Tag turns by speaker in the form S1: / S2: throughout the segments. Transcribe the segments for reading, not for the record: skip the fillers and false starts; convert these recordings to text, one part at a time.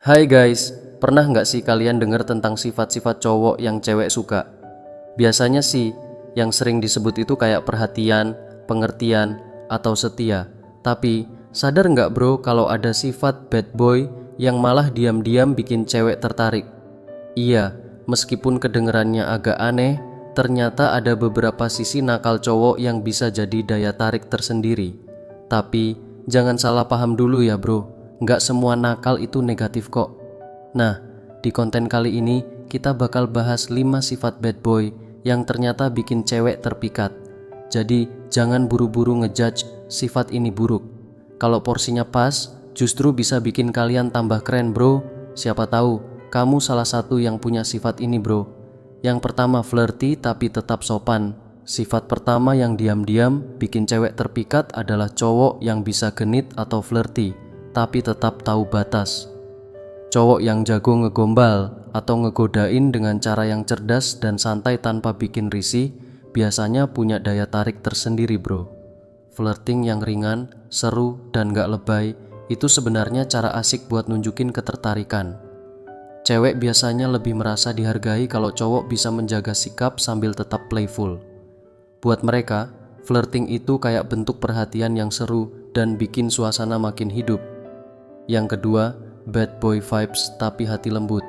S1: Hai guys, pernah nggak sih kalian dengar tentang sifat-sifat cowok yang cewek suka? Biasanya sih, yang sering disebut itu kayak perhatian, pengertian, atau setia. Tapi, sadar nggak bro kalau ada sifat bad boy yang malah diam-diam bikin cewek tertarik? Iya, meskipun kedengerannya agak aneh, ternyata ada beberapa sisi nakal cowok yang bisa jadi daya tarik tersendiri. Tapi, jangan salah paham dulu ya bro, nggak semua nakal itu negatif kok. Nah, di konten kali ini kita bakal bahas 5 sifat bad boy yang ternyata bikin cewek terpikat. Jadi, jangan buru-buru ngejudge sifat ini buruk. Kalau porsinya pas, justru bisa bikin kalian tambah keren bro. Siapa tahu kamu salah satu yang punya sifat ini bro. Yang pertama flirty tapi tetap sopan. Sifat pertama yang diam-diam bikin cewek terpikat adalah cowok yang bisa genit atau flirty tapi tetap tahu batas. Cowok yang jago ngegombal atau ngegodain dengan cara yang cerdas dan santai tanpa bikin risih biasanya punya daya tarik tersendiri bro. Flirting yang ringan, seru, dan gak lebay itu sebenarnya cara asik buat nunjukin ketertarikan. Cewek biasanya lebih merasa dihargai kalau cowok bisa menjaga sikap sambil tetap playful. Buat mereka, flirting itu kayak bentuk perhatian yang seru dan bikin suasana makin hidup. Yang kedua, bad boy vibes tapi hati lembut.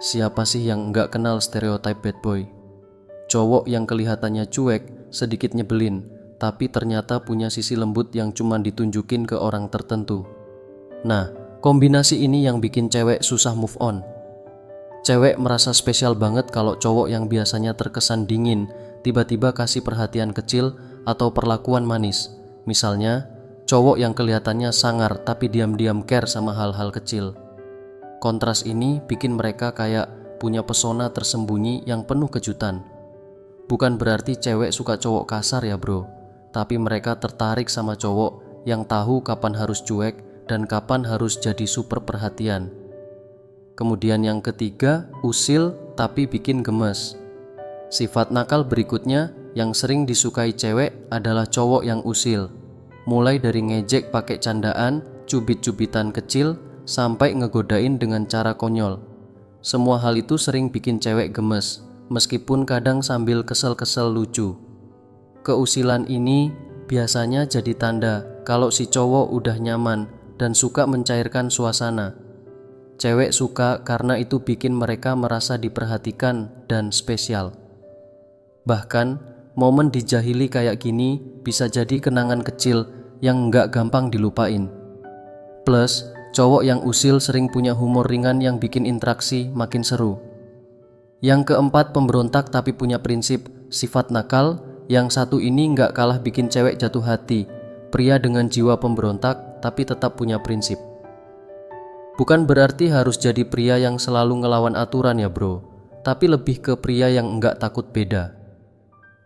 S1: Siapa sih yang nggak kenal stereotype bad boy? Cowok yang kelihatannya cuek, sedikit nyebelin, tapi ternyata punya sisi lembut yang cuma ditunjukin ke orang tertentu. Nah, kombinasi ini yang bikin cewek susah move on. Cewek merasa spesial banget kalau cowok yang biasanya terkesan dingin, tiba-tiba kasih perhatian kecil atau perlakuan manis. Misalnya, cowok yang kelihatannya sangar tapi diam-diam care sama hal-hal kecil. Kontras ini bikin mereka kayak punya pesona tersembunyi yang penuh kejutan. Bukan berarti cewek suka cowok kasar ya bro, tapi mereka tertarik sama cowok yang tahu kapan harus cuek dan kapan harus jadi super perhatian. Kemudian yang ketiga, usil tapi bikin gemes. Sifat nakal berikutnya yang sering disukai cewek adalah cowok yang usil. Mulai dari ngejek pakai candaan, cubit-cubitan kecil, sampai ngegodain dengan cara konyol. Semua hal itu sering bikin cewek gemes, meskipun kadang sambil kesel-kesel lucu. Keusilan ini biasanya jadi tanda kalau si cowok udah nyaman dan suka mencairkan suasana. Cewek suka karena itu bikin mereka merasa diperhatikan dan spesial. Bahkan, momen dijahili kayak gini bisa jadi kenangan kecil yang nggak gampang dilupain. Plus, cowok yang usil sering punya humor ringan yang bikin interaksi makin seru. Yang keempat, pemberontak tapi punya prinsip. Sifat nakal yang satu ini nggak kalah bikin cewek jatuh hati. Pria dengan jiwa pemberontak tapi tetap punya prinsip. Bukan berarti harus jadi pria yang selalu ngelawan aturan ya bro, tapi lebih ke pria yang nggak takut beda.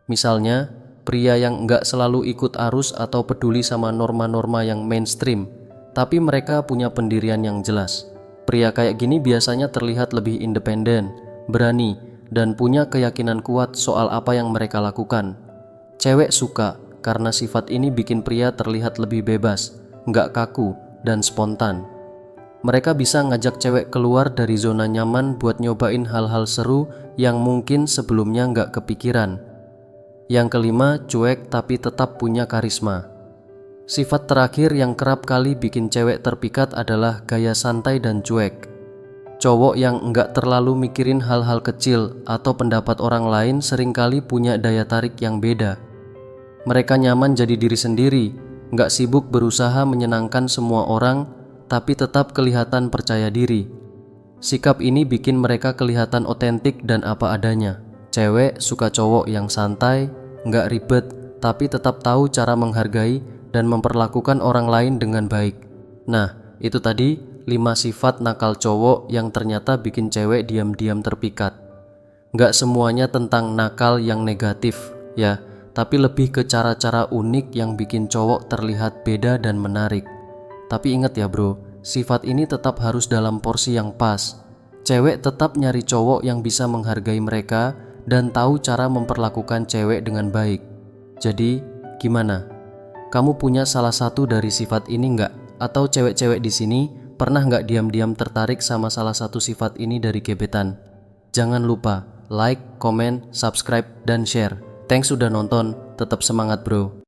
S1: Misalnya, pria yang nggak selalu ikut arus atau peduli sama norma-norma yang mainstream, tapi mereka punya pendirian yang jelas. Pria kayak gini biasanya terlihat lebih independen, berani, dan punya keyakinan kuat soal apa yang mereka lakukan. Cewek suka karena sifat ini bikin pria terlihat lebih bebas, nggak kaku, dan spontan. Mereka bisa ngajak cewek keluar dari zona nyaman buat nyobain hal-hal seru yang mungkin sebelumnya nggak kepikiran. Yang kelima, cuek tapi tetap punya karisma. Sifat terakhir yang kerap kali bikin cewek terpikat adalah gaya santai dan cuek. Cowok yang nggak terlalu mikirin hal-hal kecil atau pendapat orang lain seringkali punya daya tarik yang beda. Mereka nyaman jadi diri sendiri, nggak sibuk berusaha menyenangkan semua orang, tapi tetap kelihatan percaya diri. Sikap ini bikin mereka kelihatan otentik dan apa adanya. Cewek suka cowok yang santai, nggak ribet, tapi tetap tahu cara menghargai dan memperlakukan orang lain dengan baik. Nah, itu tadi 5 sifat nakal cowok yang ternyata bikin cewek diam-diam terpikat. Nggak semuanya tentang nakal yang negatif, ya, tapi lebih ke cara-cara unik yang bikin cowok terlihat beda dan menarik. Tapi ingat ya bro, sifat ini tetap harus dalam porsi yang pas. Cewek tetap nyari cowok yang bisa menghargai mereka dan tahu cara memperlakukan cewek dengan baik. Jadi, gimana? Kamu punya salah satu dari sifat ini nggak? Atau cewek-cewek di sini pernah nggak diam-diam tertarik sama salah satu sifat ini dari gebetan? Jangan lupa like, komen, subscribe, dan share. Thanks sudah nonton, tetap semangat bro.